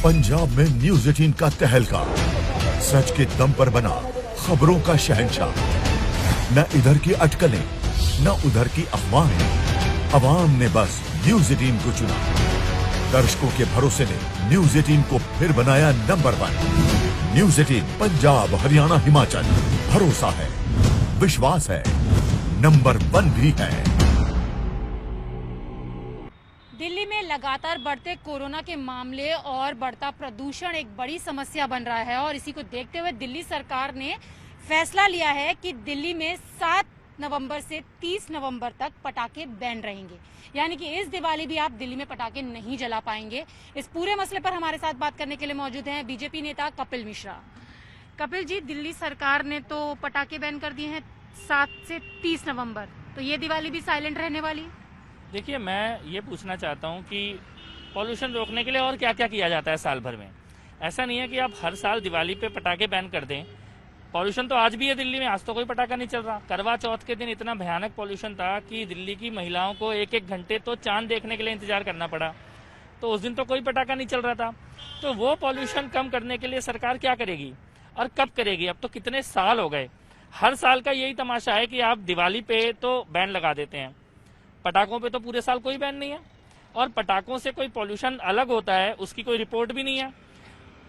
पंजाब में न्यूज 18 का तहलका, सच के दम पर बना खबरों का शहंशाह। न इधर की अटकलें, न उधर की अफवाहें, अवाम ने बस न्यूज 18 को चुना। दर्शकों के भरोसे ने न्यूज 18 को फिर बनाया नंबर 1। न्यूज 18 पंजाब, हरियाणा, हिमाचल, भरोसा है, विश्वास है, नंबर 1 भी है। दिल्ली में लगातार बढ़ते कोरोना के मामले और बढ़ता प्रदूषण एक बड़ी समस्या बन रहा है और इसी को देखते हुए दिल्ली सरकार ने फैसला लिया है कि दिल्ली में 7 नवंबर से 30 नवंबर तक पटाखे बैन रहेंगे। यानी कि इस दिवाली भी आप दिल्ली में पटाखे नहीं जला पाएंगे। इस पूरे मसले पर हमारे साथ बात करने के लिए मौजूद हैं बीजेपी नेता कपिल मिश्रा। कपिल जी, दिल्ली सरकार ने तो पटाखे बैन कर दिए हैं 7 से 30 नवंबर, तो ये दिवाली भी साइलेंट रहने वाली? देखिए, मैं ये पूछना चाहता हूँ कि पॉल्यूशन रोकने के लिए और क्या क्या किया जाता है साल भर में। ऐसा नहीं है कि आप हर साल दिवाली पे पटाखे बैन कर दें। पॉल्यूशन तो आज भी है दिल्ली में, आज तो कोई पटाखा नहीं चल रहा। करवा चौथ के दिन इतना भयानक पॉल्यूशन था कि दिल्ली की महिलाओं को 1-1 घंटे तो चांद देखने के लिए इंतजार करना पड़ा। तो उस दिन तो कोई पटाखा नहीं चल रहा था। तो वो पॉल्यूशन कम करने के लिए सरकार क्या करेगी और कब करेगी? अब तो कितने साल हो गए, हर साल का यही तमाशा है कि आप दिवाली पे तो बैन लगा देते हैं, पटाखों पे तो पूरे साल कोई बैन नहीं है। और पटाखों से कोई पॉल्यूशन अलग होता है उसकी कोई रिपोर्ट भी नहीं है।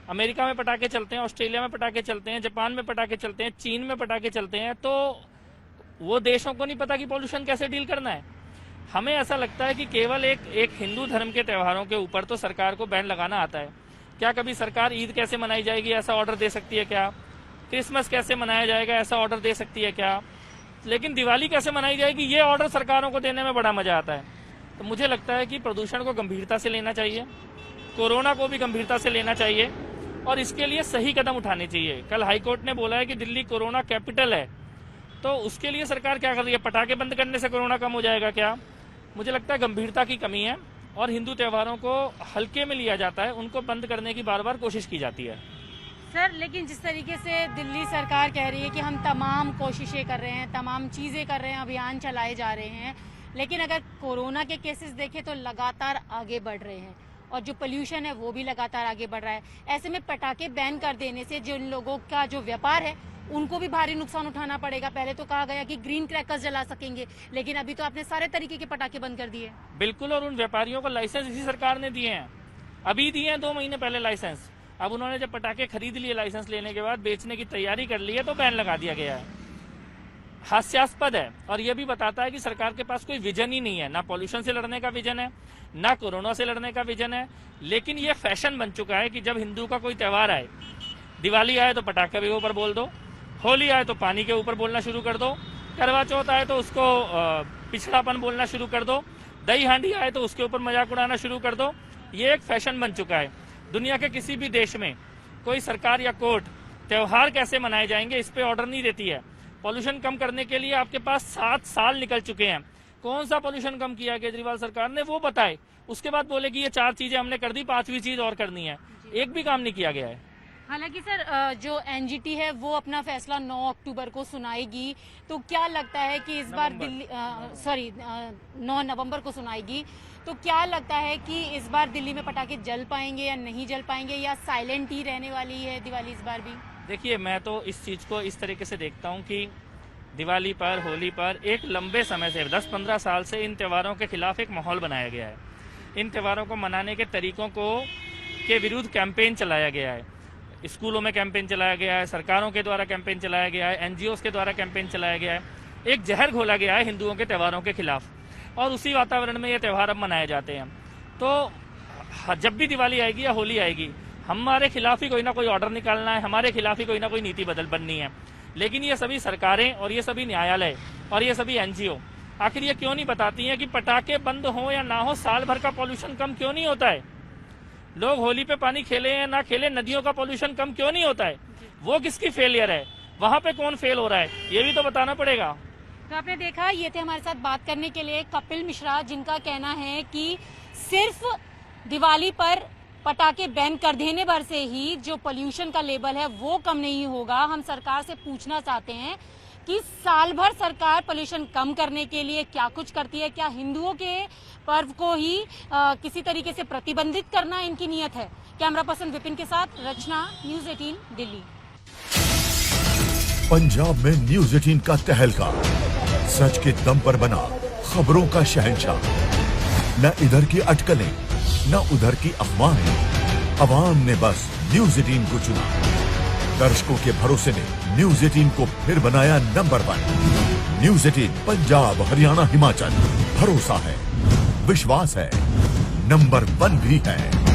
अमेरिका में पटाखे चलते हैं, ऑस्ट्रेलिया में पटाखे चलते हैं, जापान में पटाखे चलते हैं, चीन में पटाखे चलते हैं। तो वो देशों को नहीं पता कि पॉल्यूशन कैसे डील करना है। हमें ऐसा लगता है कि केवल एक हिंदू धर्म के त्योहारों के ऊपर तो सरकार को बैन लगाना आता है। क्या कभी सरकार ईद कैसे मनाई जाएगी ऐसा ऑर्डर दे सकती है क्या? क्रिसमस कैसे मनाया जाएगा ऐसा ऑर्डर दे सकती है क्या? लेकिन दिवाली कैसे मनाई जाएगी ये ऑर्डर सरकारों को देने में बड़ा मजा आता है। तो मुझे लगता है कि प्रदूषण को गंभीरता से लेना चाहिए, कोरोना को भी गंभीरता से लेना चाहिए और इसके लिए सही कदम उठाने चाहिए। कल हाईकोर्ट ने बोला है कि दिल्ली कोरोना कैपिटल है, तो उसके लिए सरकार क्या कर रही है? पटाखे बंद करने से कोरोना कम हो जाएगा क्या? मुझे लगता है गंभीरता की कमी है और हिंदू त्योहारों को हल्के में लिया जाता है, उनको बंद करने की बार बार कोशिश की जाती है। सर, लेकिन जिस तरीके से दिल्ली सरकार कह रही है कि हम तमाम कोशिशें कर रहे हैं, तमाम चीजें कर रहे हैं, अभियान चलाए जा रहे हैं, लेकिन अगर कोरोना के केसेस देखें तो लगातार आगे बढ़ रहे हैं और जो पोल्यूशन है वो भी लगातार आगे बढ़ रहा है। ऐसे में पटाखे बैन कर देने से जिन लोगों का जो व्यापार है उनको भी भारी नुकसान उठाना पड़ेगा। पहले तो कहा गया कि ग्रीन क्रैकर्स जला सकेंगे, लेकिन अभी तो आपने सारे तरीके के पटाखे बंद कर दिए। बिल्कुल, और उन व्यापारियों को लाइसेंस इसी सरकार ने दिए हैं, अभी दिए हैं 2 महीने पहले लाइसेंस। अब उन्होंने जब पटाखे खरीद लिए लाइसेंस लेने के बाद, बेचने की तैयारी कर ली है, तो बैन लगा दिया गया है। हास्यास्पद है और यह भी बताता है कि सरकार के पास कोई विजन ही नहीं है। ना पॉल्यूशन से लड़ने का विजन है, ना कोरोना से लड़ने का विजन है। लेकिन यह फैशन बन चुका है कि जब हिंदू का कोई त्योहार आए, दिवाली आए तो पटाखे के ऊपर बोल दो, होली आए तो पानी के ऊपर बोलना शुरू कर दो, करवा चौथ आए तो उसको पिछड़ापन बोलना शुरू कर दो, दही हांडी आए तो उसके ऊपर मजाक उड़ाना शुरू कर दो। ये एक फैशन बन चुका है। दुनिया के किसी भी देश में कोई सरकार या कोर्ट त्योहार कैसे मनाए जाएंगे इस पे ऑर्डर नहीं देती है। पॉल्यूशन कम करने के लिए आपके पास 7 साल निकल चुके हैं। कौन सा पॉल्यूशन कम किया केजरीवाल सरकार ने वो बताए, उसके बाद बोले कि ये 4 चीजें हमने कर दी, 5वीं चीज और करनी है। एक भी काम नहीं किया गया है। हालांकि सर, जो एनजीटी है वो अपना फैसला 9 अक्टूबर को सुनाएगी, तो क्या लगता है कि इस बार दिल्ली 9 नवंबर को सुनाएगी, तो क्या लगता है कि इस बार दिल्ली में पटाखे जल पाएंगे या नहीं जल पाएंगे, या साइलेंट ही रहने वाली है दिवाली इस बार भी? देखिए, मैं तो इस चीज को इस तरीके से देखता हूँ कि दिवाली पर, होली पर एक लंबे समय से 10-15 साल से इन त्योहारों के खिलाफ एक माहौल बनाया गया है। इन त्योहारों को मनाने के तरीकों के विरुद्ध कैंपेन चलाया गया है। स्कूलों में कैंपेन चलाया गया है, सरकारों के द्वारा कैंपेन चलाया गया है, एनजीओस के द्वारा कैंपेन चलाया गया है। एक जहर घोला गया है हिंदुओं के त्योहारों के खिलाफ और उसी वातावरण में ये त्यौहार अब मनाए जाते हैं। तो जब भी दिवाली आएगी या होली आएगी, हमारे खिलाफ ही कोई ना कोई ऑर्डर निकालना है, हमारे खिलाफ ही कोई ना कोई नीति बननी है। लेकिन ये सभी सरकारें और ये सभी न्यायालय और ये सभी एनजीओ आखिर ये क्यों नहीं बताती हैं कि पटाखे बंद हो या ना हो, साल भर का पॉल्यूशन कम क्यों नहीं होता है? लोग होली पे पानी खेले या ना खेले, नदियों का पॉल्यूशन कम क्यों नहीं होता है? वो किसकी फेलियर है? वहां पे कौन फेल हो रहा है, ये भी तो बताना पड़ेगा। तो आपने देखा, ये थे हमारे साथ बात करने के लिए कपिल मिश्रा, जिनका कहना है कि सिर्फ दिवाली पर पटाखे बैन कर देने भर से ही जो पोल्यूशन का लेवल है वो कम नहीं होगा। हम सरकार से पूछना चाहते हैं कि साल भर सरकार पोल्यूशन कम करने के लिए क्या कुछ करती है? क्या हिंदुओं के पर्व को ही किसी तरीके से प्रतिबंधित करना इनकी नीयत है? कैमरा पर्सन विपिन के साथ रचना, न्यूज 18 दिल्ली। पंजाब में न्यूज 18 का तहलका, सच के दम पर बना खबरों का शहंशाह। न इधर की अटकलें, न उधर की अफवाहें, अवाम ने बस न्यूज 18 को चुना। दर्शकों के भरोसे ने न्यूज 18 को फिर बनाया नंबर 1। न्यूज 18 पंजाब, हरियाणा, हिमाचल, भरोसा है, विश्वास है, नंबर 1 भी है।